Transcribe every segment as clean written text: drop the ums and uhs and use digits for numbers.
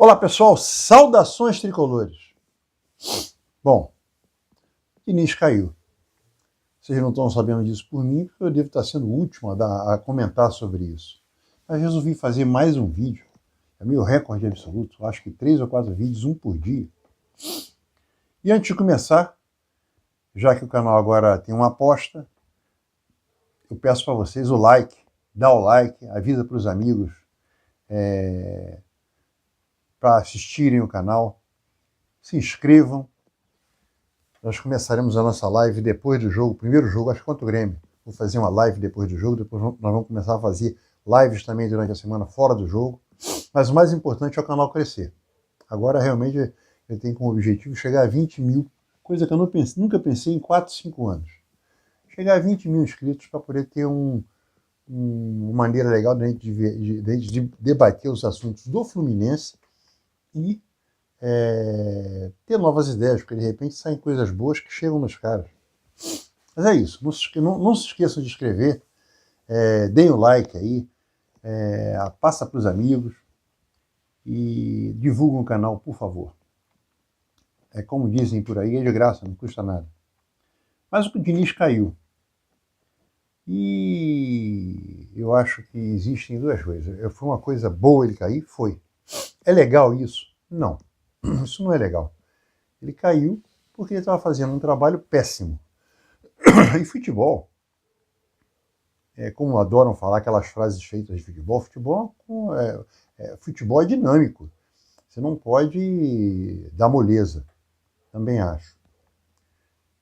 Olá pessoal, saudações tricolores. Bom, Diniz caiu. Vocês não estão sabendo disso por mim, porque eu devo estar sendo o último a comentar sobre isso. Mas resolvi fazer mais um vídeo, é meu recorde absoluto, acho que 3 ou 4 vídeos, um por dia. E antes de começar, já que o canal agora tem uma aposta, eu peço para vocês o like, dá o like, avisa para os amigos para assistirem o canal, se inscrevam. Nós começaremos a nossa live depois do jogo, primeiro jogo, acho que contra o Grêmio. Vou fazer uma live depois do jogo, depois nós vamos começar a fazer lives também durante a semana fora do jogo. Mas o mais importante é o canal crescer. Agora realmente eu tenho como objetivo chegar a 20 mil, coisa que eu nunca pensei em 4, 5 anos. Chegar a 20 mil inscritos para poder ter uma maneira legal de a gente debater os assuntos do Fluminense e ter novas ideias, porque de repente saem coisas boas que chegam nos caras. Mas é isso, não se esqueçam de inscrever, deem o like aí, passa para os amigos e divulguem o canal, por favor. Como dizem por aí, é de graça, não custa nada. Mas o Diniz caiu. E eu acho que existem duas coisas. Foi uma coisa boa ele cair? Foi. É legal isso? Não. Isso não é legal. Ele caiu porque ele estava fazendo um trabalho péssimo. E futebol, como adoram falar aquelas frases feitas de futebol, futebol é dinâmico. Você não pode dar moleza, também acho.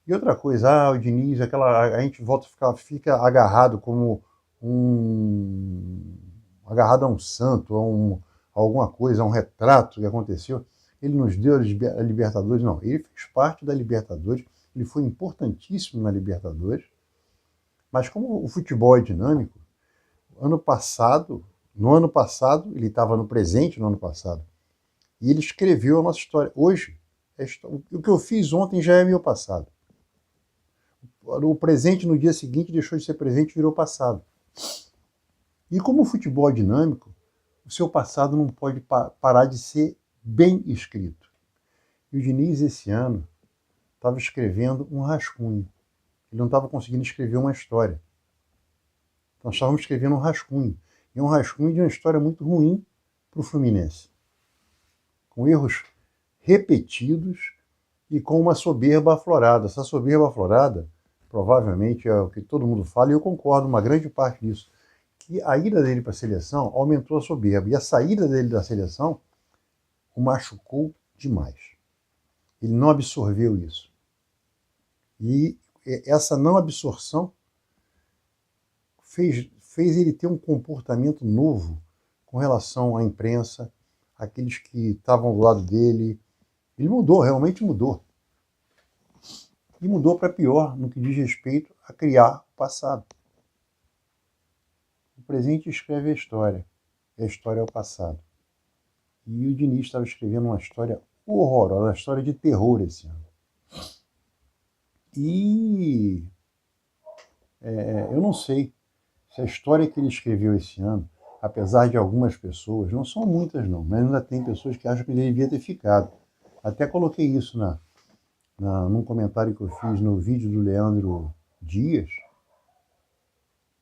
E outra coisa, o Diniz, a gente fica agarrado como agarrado a um santo, a alguma coisa, a um retrato que aconteceu. Ele nos deu a Libertadores, não, ele fez parte da Libertadores, ele foi importantíssimo na Libertadores, mas como o futebol é dinâmico, no ano passado, ele estava no presente no ano passado, e ele escreveu a nossa história. Hoje, o que eu fiz ontem já é meu passado. O presente no dia seguinte deixou de ser presente e virou passado. E como o futebol é dinâmico, o seu passado não pode parar de ser bem escrito. E o Diniz, esse ano, estava escrevendo um rascunho. Ele não estava conseguindo escrever uma história. Nós estávamos escrevendo um rascunho. E um rascunho de uma história muito ruim para o Fluminense. Com erros repetidos e com uma soberba aflorada. Essa soberba aflorada, provavelmente é o que todo mundo fala, e eu concordo, uma grande parte disso, que a ida dele para a seleção aumentou a soberba. E a saída dele da seleção o machucou demais. Ele não absorveu isso. E essa não absorção fez ele ter um comportamento novo com relação à imprensa, aqueles que estavam do lado dele. Ele mudou, realmente mudou. E mudou para pior no que diz respeito a criar o passado. O presente escreve a história é o passado. E o Diniz estava escrevendo uma história horrorosa, uma história de terror esse ano. E eu não sei se a história que ele escreveu esse ano, apesar de algumas pessoas, não são muitas não, mas ainda tem pessoas que acham que ele devia ter ficado. Até coloquei isso num comentário que eu fiz no vídeo do Leandro Dias.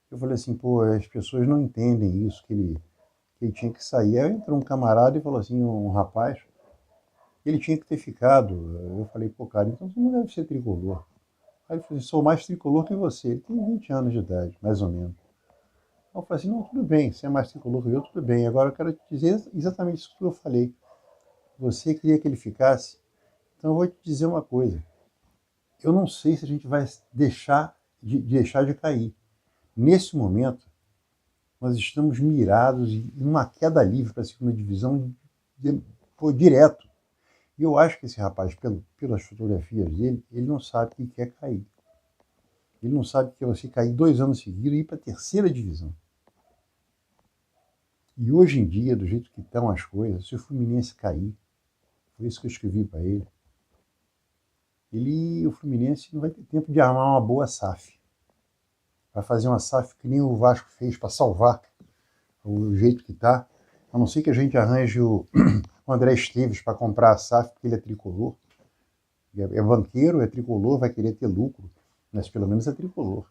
Eu falei assim, pô, as pessoas não entendem isso, que ele tinha que sair. Aí entrou um camarada e falou assim, um rapaz, ele tinha que ter ficado. Eu falei, pô, cara, então você não deve ser tricolor. Aí ele falou assim, sou mais tricolor que você. Ele tem 20 anos de idade, mais ou menos. Eu falei assim, não, tudo bem, você é mais tricolor que eu, tudo bem. Agora eu quero te dizer exatamente isso que eu falei. Você queria que ele ficasse, então eu vou te dizer uma coisa. Eu não sei se a gente vai deixar de cair. Nesse momento, nós estamos mirados em uma queda livre para a segunda divisão direto. E eu acho que esse rapaz, pelas fotografias dele, ele não sabe o que é cair. Ele não sabe o que é você cair 2 anos seguidos e ir para a terceira divisão. E hoje em dia, do jeito que estão as coisas, se o Fluminense cair, foi isso que eu escrevi para ele, o Fluminense não vai ter tempo de armar uma boa SAF. Vai fazer uma SAF que nem o Vasco fez para salvar o jeito que está, a não ser que a gente arranje o André Esteves para comprar a SAF porque ele é tricolor. É banqueiro, é tricolor, vai querer ter lucro, mas pelo menos é tricolor.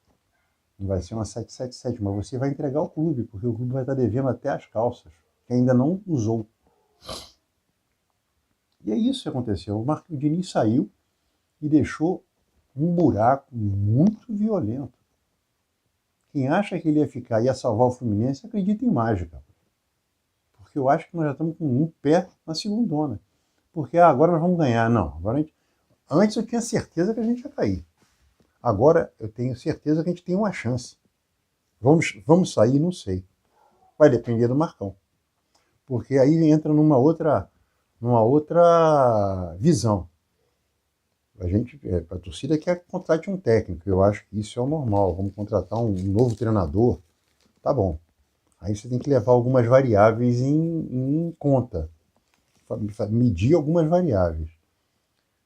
Não vai ser uma 777, mas você vai entregar o clube, porque o clube vai estar devendo até as calças, que ainda não usou. E é isso que aconteceu. O Diniz saiu e deixou um buraco muito violento. Quem acha que ele ia ficar e ia salvar o Fluminense, acredita em mágica. Porque eu acho que nós já estamos com um pé na segundona. Porque agora nós vamos ganhar. Não, antes eu tinha certeza que a gente ia cair. Agora eu tenho certeza que a gente tem uma chance. Vamos sair? Não sei. Vai depender do Marcão. Porque aí entra numa outra visão. A torcida quer que contrate um técnico. Eu acho que isso é o normal. Vamos contratar um novo treinador. Tá bom. Aí você tem que levar algumas variáveis em conta. Medir algumas variáveis.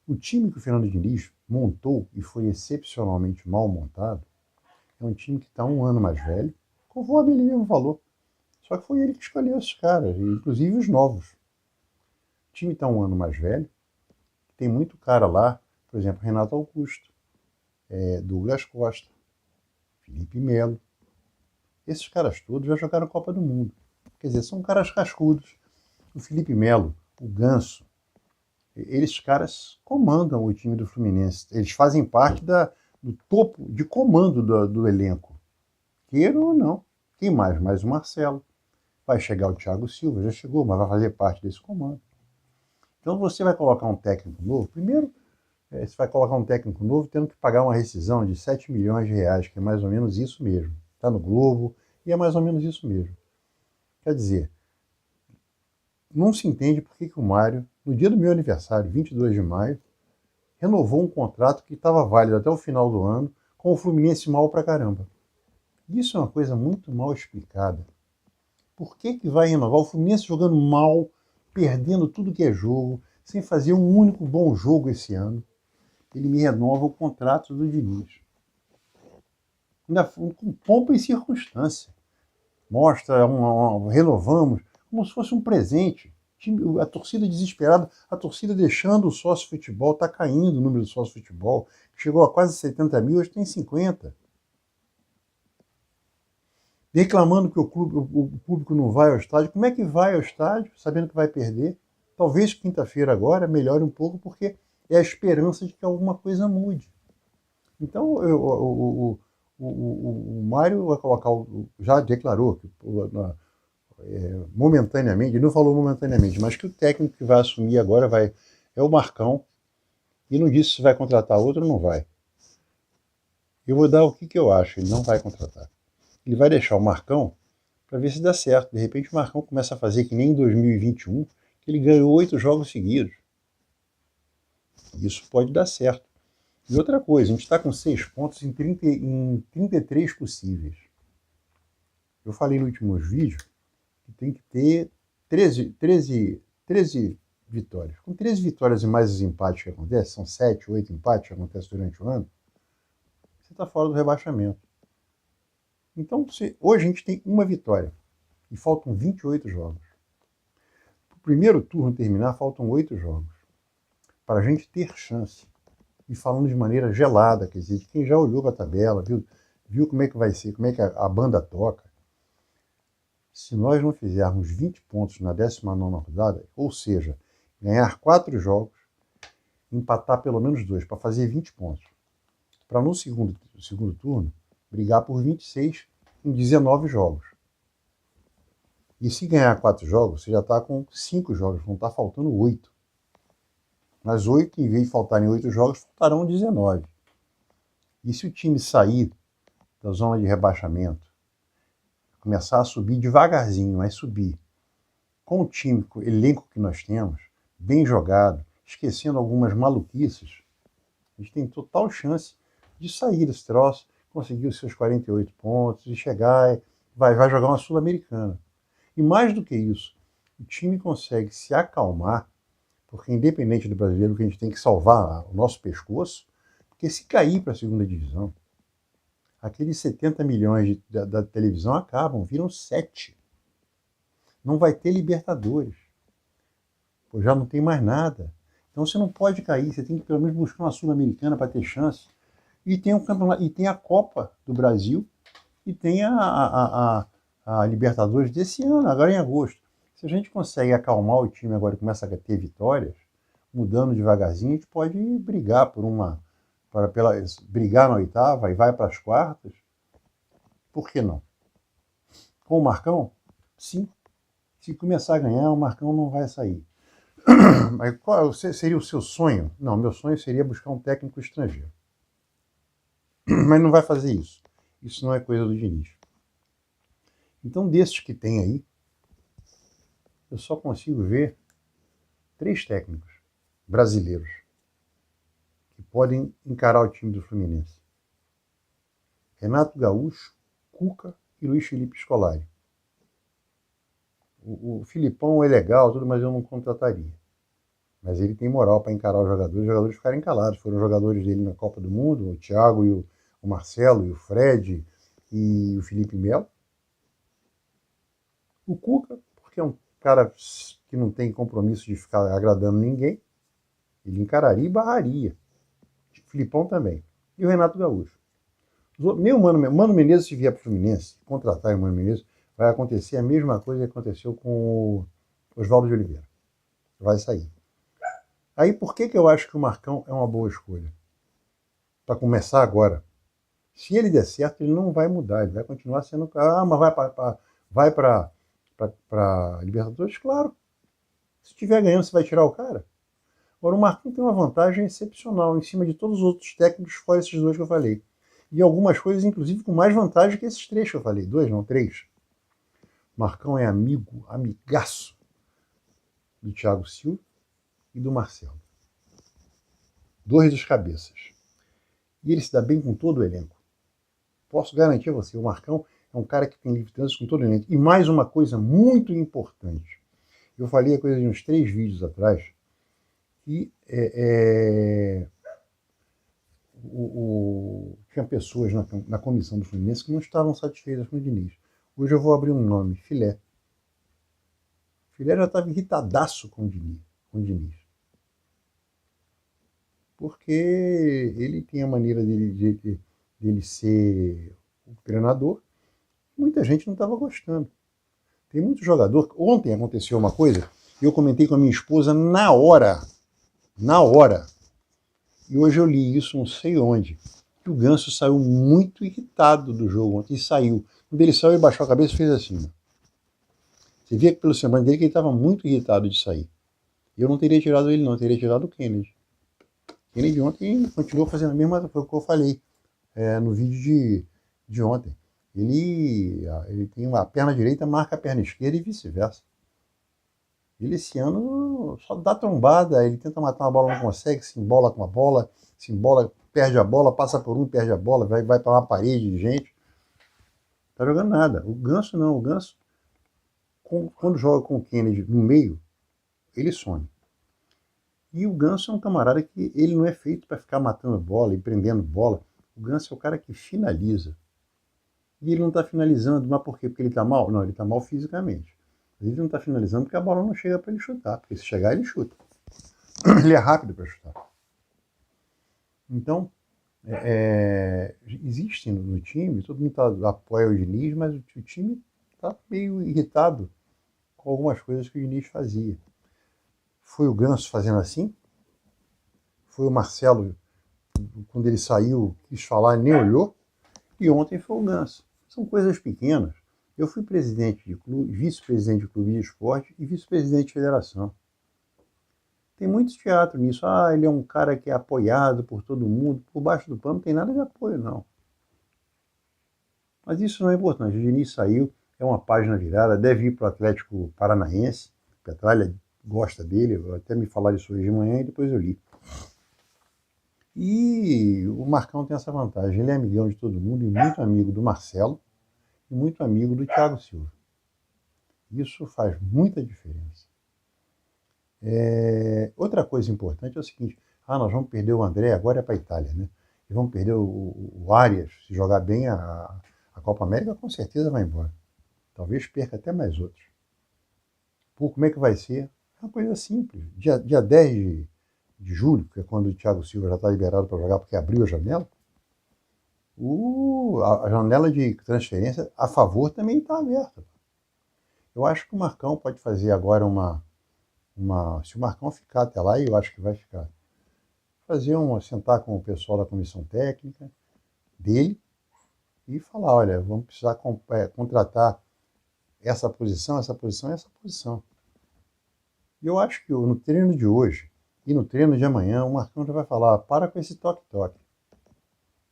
O time que o Fernando Diniz montou e foi excepcionalmente mal montado é um time que está um ano mais velho, conforme ele mesmo falou. Só que foi ele que escolheu esses caras, inclusive os novos. O time está um ano mais velho, tem muito cara lá, por exemplo, Renato Augusto, Douglas Costa, Felipe Melo. Esses caras todos já jogaram Copa do Mundo. Quer dizer, são caras cascudos. O Felipe Melo, o Ganso, eles caras comandam o time do Fluminense. Eles fazem parte do topo de comando do elenco. Queiram ou não. Quem mais? Mais o Marcelo. Vai chegar o Thiago Silva, já chegou, mas vai fazer parte desse comando. Então você vai colocar um técnico novo. Primeiro, você vai colocar um técnico novo tendo que pagar uma rescisão de 7 milhões de reais, que é mais ou menos isso mesmo. Está no Globo e é mais ou menos isso mesmo. Quer dizer, não se entende por que o Mário, no dia do meu aniversário, 22 de maio, renovou um contrato que estava válido até o final do ano, com o Fluminense mal pra caramba. Isso é uma coisa muito mal explicada. Por que vai renovar? O Fluminense jogando mal, perdendo tudo que é jogo, sem fazer um único bom jogo esse ano. Ele me renova o contrato do Diniz. Ainda com pompa e circunstância. Mostra, renovamos, como se fosse um presente. A torcida desesperada, a torcida deixando o sócio futebol, está caindo o número do sócio futebol, chegou a quase 70 mil, hoje tem 50. Reclamando que o público não vai ao estádio. Como é que vai ao estádio, sabendo que vai perder? Talvez quinta-feira agora melhore um pouco, porque é a esperança de que alguma coisa mude. Então, o Mário vai colocar, já declarou que momentaneamente, ele não falou momentaneamente, mas que o técnico que vai assumir agora é o Marcão, e não disse se vai contratar outro ou não vai. Eu vou dar o que eu acho, ele não vai contratar. Ele vai deixar o Marcão para ver se dá certo. De repente o Marcão começa a fazer que nem em 2021, que ele ganhou 8 jogos seguidos. Isso pode dar certo. E outra coisa, a gente está com 6 pontos em 33 possíveis. Eu falei no último vídeo que tem que ter 13 vitórias. Com 13 vitórias e mais os empates que acontecem, são 7, 8 empates que acontecem durante o ano, você está fora do rebaixamento. Então, hoje a gente tem uma vitória e faltam 28 jogos. Para o primeiro turno terminar, faltam 8 jogos. Para a gente ter chance, e falando de maneira gelada, quer dizer, de quem já olhou para a tabela, viu como é que vai ser, como é que a banda toca. Se nós não fizermos 20 pontos na 19ª rodada, ou seja, ganhar 4 jogos, empatar pelo menos 2, para fazer 20 pontos. Para no segundo turno, brigar por 26 em 19 jogos. E se ganhar 4 jogos, você já está com 5 jogos, vão estar faltando 8. Mas 8, em vez de faltarem 8 jogos, faltarão 19. E se o time sair da zona de rebaixamento, começar a subir devagarzinho, mas subir, com o time, com o elenco que nós temos, bem jogado, esquecendo algumas maluquices, a gente tem total chance de sair desse troço, conseguir os seus 48 pontos e chegar, vai jogar uma Sul-Americana. E mais do que isso, o time consegue se acalmar, porque independente do brasileiro, que a gente tem que salvar o nosso pescoço, porque se cair para a segunda divisão, aqueles 70 milhões da televisão acabam, viram 7. Não vai ter Libertadores. Pô, já não tem mais nada. Então você não pode cair, você tem que pelo menos buscar uma Sul-Americana para ter chance. E tem o campeonato, e tem a Copa do Brasil, e tem a Libertadores desse ano, agora em agosto. Se a gente consegue acalmar o time agora e começa a ter vitórias, mudando devagarzinho, a gente pode brigar por uma. Brigar na oitava e vai para as quartas. Por que não? Com o Marcão? Sim. Se começar a ganhar, o Marcão não vai sair. Mas qual seria o seu sonho? Não, meu sonho seria buscar um técnico estrangeiro. Mas não vai fazer isso. Isso não é coisa do Diniz. Então, desses que tem aí, eu só consigo ver 3 técnicos brasileiros que podem encarar o time do Fluminense. Renato Gaúcho, Cuca e Luiz Felipe Scolari. O Filipão é legal, tudo, mas eu não contrataria. Mas ele tem moral para encarar os jogadores ficarem calados. Foram jogadores dele na Copa do Mundo, o Thiago e o Marcelo, e o Fred e o Felipe Melo. O Cuca, porque é um cara que não tem compromisso de ficar agradando ninguém, ele encararia e barraria. O Filipão também. E o Renato Gaúcho. Mano Menezes, se vier para o Fluminense, contratar o Mano Menezes, vai acontecer a mesma coisa que aconteceu com o Oswaldo de Oliveira. Vai sair. Aí por que eu acho que o Marcão é uma boa escolha? Para começar agora. Se ele der certo, ele não vai mudar, ele vai continuar sendo. Ah, mas vai para Libertadores? Claro. Se estiver ganhando, você vai tirar o cara? Agora, o Marcão tem uma vantagem excepcional em cima de todos os outros técnicos, fora esses 2 que eu falei. E algumas coisas, inclusive, com mais vantagem que esses 3 que eu falei. 2, não, 3. Marcão é amigaço do Thiago Silva e do Marcelo. 2 dos cabeças. E ele se dá bem com todo o elenco. Posso garantir a você, o Marcão é um cara que tem livre trânsito com todo o elenco. E mais uma coisa muito importante. Eu falei a coisa de uns 3 vídeos atrás, que tinha pessoas na comissão do Fluminense que não estavam satisfeitas com o Diniz. Hoje eu vou abrir um nome, Filé. Filé já estava irritadaço com o Diniz. Porque ele tem a maneira dele ser o treinador. Muita gente não estava gostando. Tem muito jogador. Ontem aconteceu uma coisa, e eu comentei com a minha esposa na hora. E hoje eu li isso, não sei onde, que o Ganso saiu muito irritado do jogo ontem, e saiu. Quando ele saiu, ele baixou a cabeça e fez assim. Você via pelo semblante dele que ele estava muito irritado de sair. Eu não teria tirado ele não, eu teria tirado o Kennedy. Kennedy ontem continuou fazendo a mesma coisa que eu falei no vídeo de ontem. Ele tem a perna direita, marca a perna esquerda e vice-versa. Ele esse ano só dá trombada, ele tenta matar uma bola, não consegue, se embola com a bola, perde a bola, passa por perde a bola, vai para uma parede de gente. Tá jogando nada. O Ganso não, o Ganso, quando joga com o Kennedy no meio, ele some. E o Ganso é um camarada que ele não é feito para ficar matando bola e prendendo bola. O Ganso é o cara que finaliza. E ele não está finalizando, mas por quê? Porque ele está mal? Não, ele está mal fisicamente. Ele não está finalizando porque a bola não chega para ele chutar. Porque se chegar, ele chuta. Ele é rápido para chutar. Então, existe no time, todo mundo apoia o Diniz, mas o time está meio irritado com algumas coisas que o Diniz fazia. Foi o Ganso fazendo assim? Foi o Marcelo, quando ele saiu, quis falar e nem olhou? E ontem foi o Ganso. São coisas pequenas. Eu fui presidente de clube, vice-presidente de clube de esporte e vice-presidente de federação. Tem muito teatro nisso. Ah, ele é um cara que é apoiado por todo mundo. Por baixo do pano não tem nada de apoio, não. Mas isso não é importante. O Diniz saiu, é uma página virada, deve ir para o Atlético Paranaense. Petralha gosta dele, até me falaram isso hoje de manhã e depois eu li. E o Marcão tem essa vantagem. Ele é amigão de todo mundo e muito amigo do Marcelo e muito amigo do Thiago Silva. Isso faz muita diferença. Outra coisa importante é o seguinte, nós vamos perder o André, agora é para a Itália, né? E vamos perder o Arias, se jogar bem a Copa América, com certeza vai embora. Talvez perca até mais outros. Pô, como é que vai ser É uma coisa simples. Dia 10 de julho, que é quando o Thiago Silva já está liberado para jogar porque abriu a janela, a janela de transferência a favor também está aberta. Eu acho que o Marcão pode fazer agora se o Marcão ficar até lá, e eu acho que vai ficar, sentar com o pessoal da comissão técnica dele e falar, olha, vamos precisar contratar essa posição, essa posição e essa posição. E eu acho que no treino de hoje e no treino de amanhã, o Marcão já vai falar, para com esse toque-toque.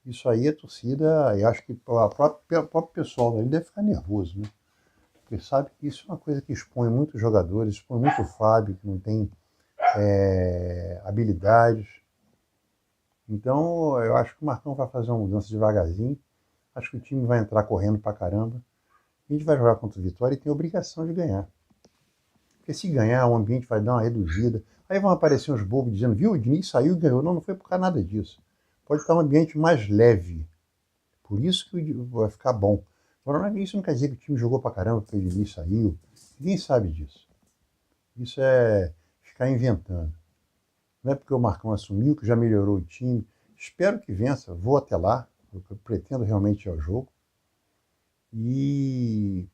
Isso aí a torcida, eu acho que o próprio pessoal dele deve ficar nervoso, né? Porque sabe que isso é uma coisa que expõe muitos jogadores, expõe muito o Fábio, que não tem habilidades. Então, eu acho que o Marcão vai fazer uma mudança devagarzinho. Acho que o time vai entrar correndo pra caramba. A gente vai jogar contra o Vitória e tem a obrigação de ganhar. Porque se ganhar, o ambiente vai dar uma reduzida. Aí vão aparecer uns bobos dizendo, viu, o Diniz saiu e ganhou. Não, não foi por causa nada disso. Pode estar um ambiente mais leve. Por isso que vai ficar bom. Agora, isso não quer dizer que o time jogou pra caramba porque o Diniz saiu. Ninguém sabe disso. Isso é ficar inventando. Não é porque o Marcão assumiu que já melhorou o time. Espero que vença. Vou até lá. Eu pretendo realmente ir ao jogo. E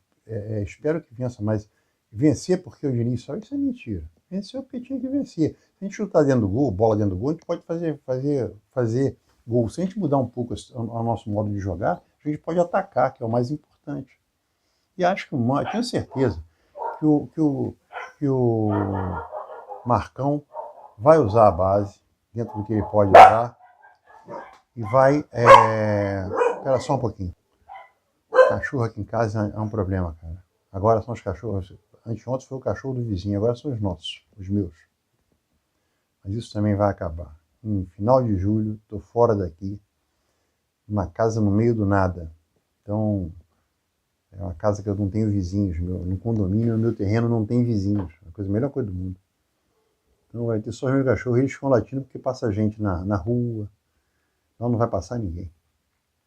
espero que vença, mas vencer porque o Diniz saiu, isso é mentira. Venceu porque tinha que vencer. Se a gente chutar dentro do gol, bola dentro do gol, a gente pode fazer gol. Se a gente mudar um pouco o nosso modo de jogar, a gente pode atacar, que é o mais importante. E acho que tenho certeza que o Marcão vai usar a base dentro do que ele pode usar e vai... Espera só um pouquinho. Cachorro aqui em casa é um problema, cara. Agora são os cachorros... Anteontem foi o cachorro do vizinho, agora são os nossos, os meus. Mas isso também vai acabar. Em final de julho, estou fora daqui, uma casa no meio do nada. Então, é uma casa que eu não tenho vizinhos. No condomínio, no meu terreno, não tem vizinhos. A melhor coisa do mundo. Então vai ter só os meus cachorros, eles ficam latindo porque passa gente na rua. Então não vai passar ninguém.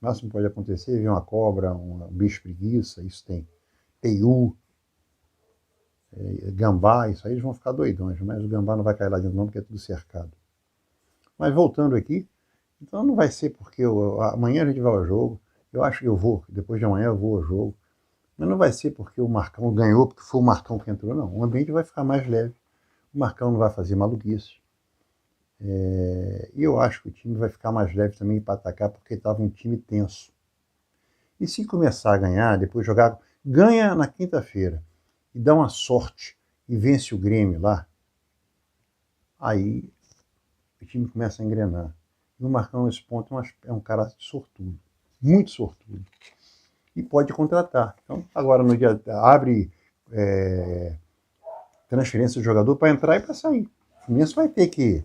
O máximo que pode acontecer é ver uma cobra, um bicho preguiça, isso tem. Teiu, gambá, isso aí eles vão ficar doidões, mas o gambá não vai cair lá dentro não, porque é tudo cercado. Mas voltando aqui, então não vai ser porque amanhã a gente vai ao jogo, eu acho que eu vou, depois de amanhã eu vou ao jogo, mas não vai ser porque o Marcão ganhou, porque foi o Marcão que entrou, não. O ambiente vai ficar mais leve, o Marcão não vai fazer maluquice. E eu acho que o time vai ficar mais leve também para atacar, porque estava um time tenso. E se começar a ganhar, depois jogar, ganha na quinta-feira e dá uma sorte e vence o Grêmio lá, aí o time começa a engrenar. E o Marcão, nesse ponto, é um cara sortudo, muito sortudo. E pode contratar. Então, agora no dia abre transferência do jogador para entrar e para sair. O Fluminense vai ter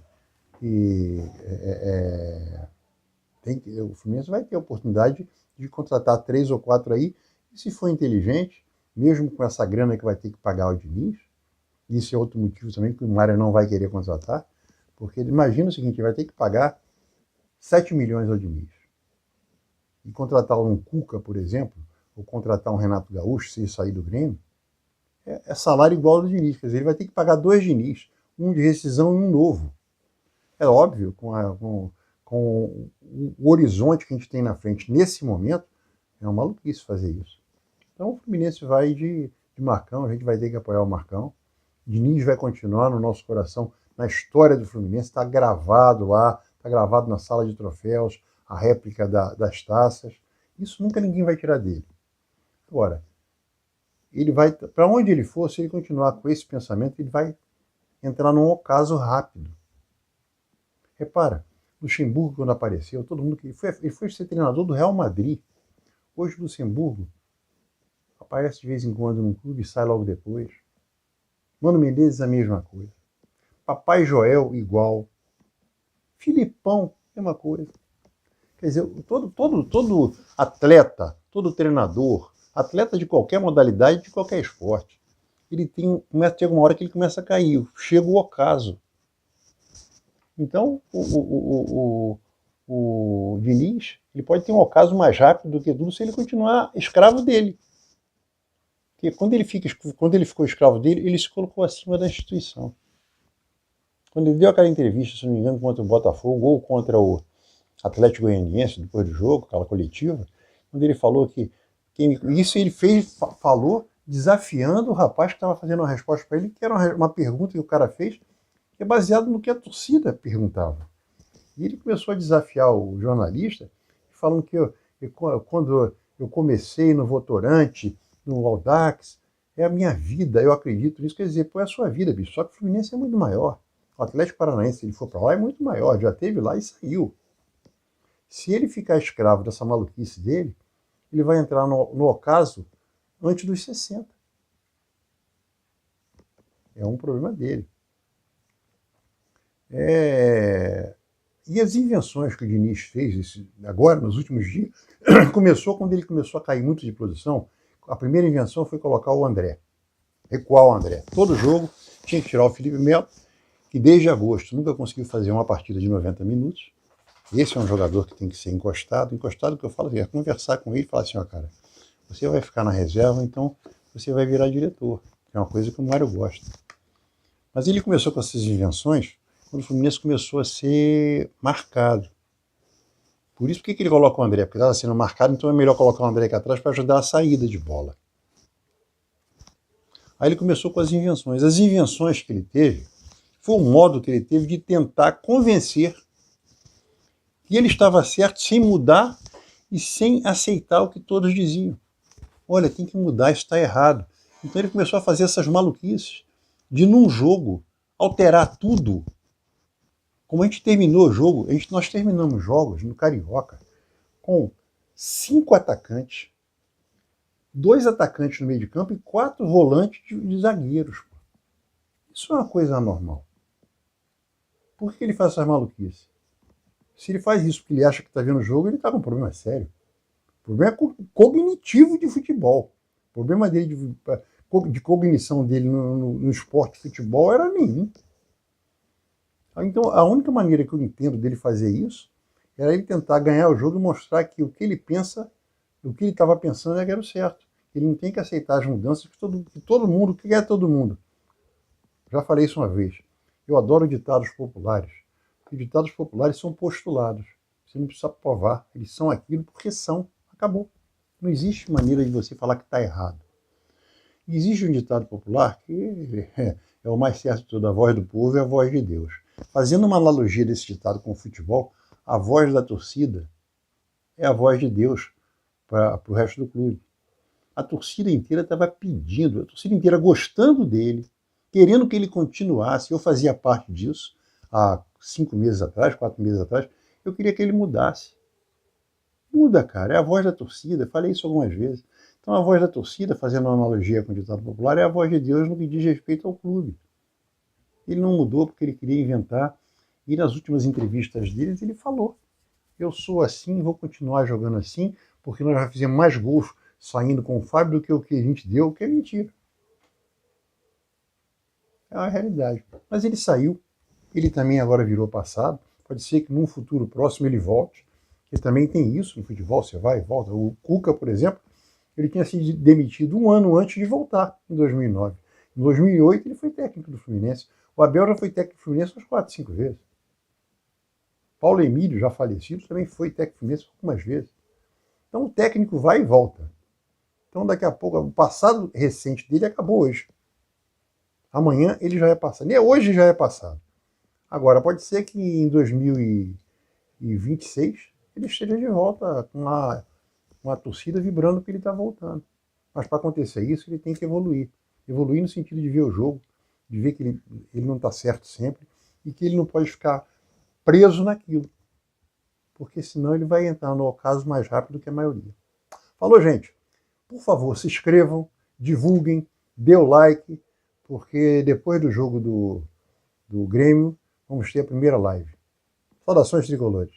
o Fluminense vai ter a oportunidade de contratar 3 ou 4 aí, e se for inteligente, mesmo com essa grana que vai ter que pagar o Diniz, isso é outro motivo também que o Mário não vai querer contratar, porque imagina o seguinte, vai ter que pagar 7 milhões ao Diniz. E contratar um Cuca, por exemplo, ou contratar um Renato Gaúcho, se sair do Grêmio, é salário igual ao do Diniz, quer dizer, ele vai ter que pagar 2 Diniz, um de rescisão e um novo. É óbvio, com o horizonte que a gente tem na frente nesse momento, é uma maluquice fazer isso. Então o Fluminense vai de Marcão, a gente vai ter que apoiar o Marcão. Diniz vai continuar no nosso coração, na história do Fluminense, está gravado lá, está gravado na sala de troféus, a réplica das taças. Isso nunca ninguém vai tirar dele. Agora, ele vai, para onde ele for, se ele continuar com esse pensamento, ele vai entrar num ocaso rápido. Repara, Luxemburgo, quando apareceu, todo mundo ele foi ser treinador do Real Madrid. Hoje, Luxemburgo aparece de vez em quando num clube e sai logo depois. Mano Menezes, a mesma coisa. Papai Joel, igual. Filipão, mesma coisa. Quer dizer, todo atleta, todo treinador, atleta de qualquer modalidade, de qualquer esporte, ele chega uma hora que ele começa a cair, chega o ocaso. Então, o Diniz, ele pode ter um ocaso mais rápido do que tudo se ele continuar escravo dele. Porque quando ele ficou escravo dele, ele se colocou acima da instituição. Quando ele deu aquela entrevista, se não me engano, contra o Botafogo ou contra o Atlético Goianiense, depois do jogo, aquela coletiva, quando ele falou que isso ele falou desafiando o rapaz que estava fazendo uma resposta para ele, que era uma pergunta que o cara fez, que é baseado no que a torcida perguntava. E ele começou a desafiar o jornalista, falando que quando eu comecei no Votorante, no Audax, é a minha vida, eu acredito nisso. Quer dizer, pô, é a sua vida, bicho, só que o Fluminense é muito maior. O Atlético Paranaense, se ele for para lá, é muito maior, já esteve lá e saiu. Se ele ficar escravo dessa maluquice dele, ele vai entrar no ocaso antes dos 60. É um problema dele. E as invenções que o Diniz fez agora, nos últimos dias, começou quando ele começou a cair muito de produção. A primeira invenção foi colocar o André, recuar o André. Todo jogo tinha que tirar o Felipe Melo, que desde agosto nunca conseguiu fazer uma partida de 90 minutos. Esse é um jogador que tem que ser encostado. Encostado, que eu falo, é conversar com ele e falar assim, ó, cara, você vai ficar na reserva, então você vai virar diretor, que é uma coisa que o Mário gosta. Mas ele começou com essas invenções quando o Fluminense começou a ser marcado. Por isso, por que ele coloca o André? Porque estava sendo marcado, então é melhor colocar o André aqui atrás para ajudar a saída de bola. Aí ele começou com as invenções. As invenções que ele teve foi o modo que ele teve de tentar convencer que ele estava certo sem mudar e sem aceitar o que todos diziam. Olha, tem que mudar, isso está errado. Então ele começou a fazer essas maluquices de, num jogo, alterar tudo. Como a gente terminou o jogo, nós terminamos jogos no Carioca com 5 atacantes, 2 atacantes no meio de campo e 4 volantes de zagueiros. Isso é uma coisa anormal. Por que ele faz essas maluquices? Se ele faz isso porque ele acha que está vendo o jogo, ele está com um problema sério. O problema é cognitivo de futebol. O problema dele de cognição dele no esporte de futebol era nenhum. Então, a única maneira que eu entendo dele fazer isso era ele tentar ganhar o jogo e mostrar que o que ele pensa, o que ele estava pensando era o certo. Ele não tem que aceitar as mudanças que todo mundo, o que é todo mundo? Já falei isso uma vez. Eu adoro ditados populares. Porque ditados populares são postulados. Você não precisa provar. Eles são aquilo porque são. Acabou. Não existe maneira de você falar que está errado. E existe um ditado popular que é o mais certo de tudo. A voz do povo é a voz de Deus. Fazendo uma analogia desse ditado com o futebol, a voz da torcida é a voz de Deus para o resto do clube. A torcida inteira estava pedindo, a torcida inteira gostando dele, querendo que ele continuasse. Eu fazia parte disso há 5 meses atrás, 4 meses atrás. Eu queria que ele mudasse. Muda, cara, é a voz da torcida. Falei isso algumas vezes. Então a voz da torcida, fazendo uma analogia com o ditado popular, é a voz de Deus no que diz respeito ao clube. Ele não mudou porque ele queria inventar. E nas últimas entrevistas dele, ele falou: eu sou assim, vou continuar jogando assim, porque nós já fizemos mais gols saindo com o Fábio do que o que a gente deu, que é mentira. É a realidade. Mas ele saiu, ele também agora virou passado. Pode ser que num futuro próximo ele volte, que também tem isso no futebol, você vai e volta. O Cuca, por exemplo, ele tinha sido demitido 1 ano antes de voltar, em 2009. Em 2008 ele foi técnico do Fluminense. O Abel já foi técnico do Fluminense umas 4, 5 vezes. Paulo Emílio, já falecido, também foi técnico do Fluminense algumas vezes. Então o técnico vai e volta. Então daqui a pouco, o passado recente dele acabou hoje. Amanhã ele já é passado. Hoje já é passado. Agora, pode ser que em 2026 ele esteja de volta com uma torcida vibrando que ele está voltando. Mas para acontecer isso, ele tem que evoluir. Evoluir no sentido de ver o jogo, de ver que ele não está certo sempre e que ele não pode ficar preso naquilo. Porque senão ele vai entrar no ocaso mais rápido que a maioria. Falou, gente? Por favor, se inscrevam, divulguem, dê o like, porque depois do jogo do Grêmio, vamos ter a primeira live. Saudações tricolores.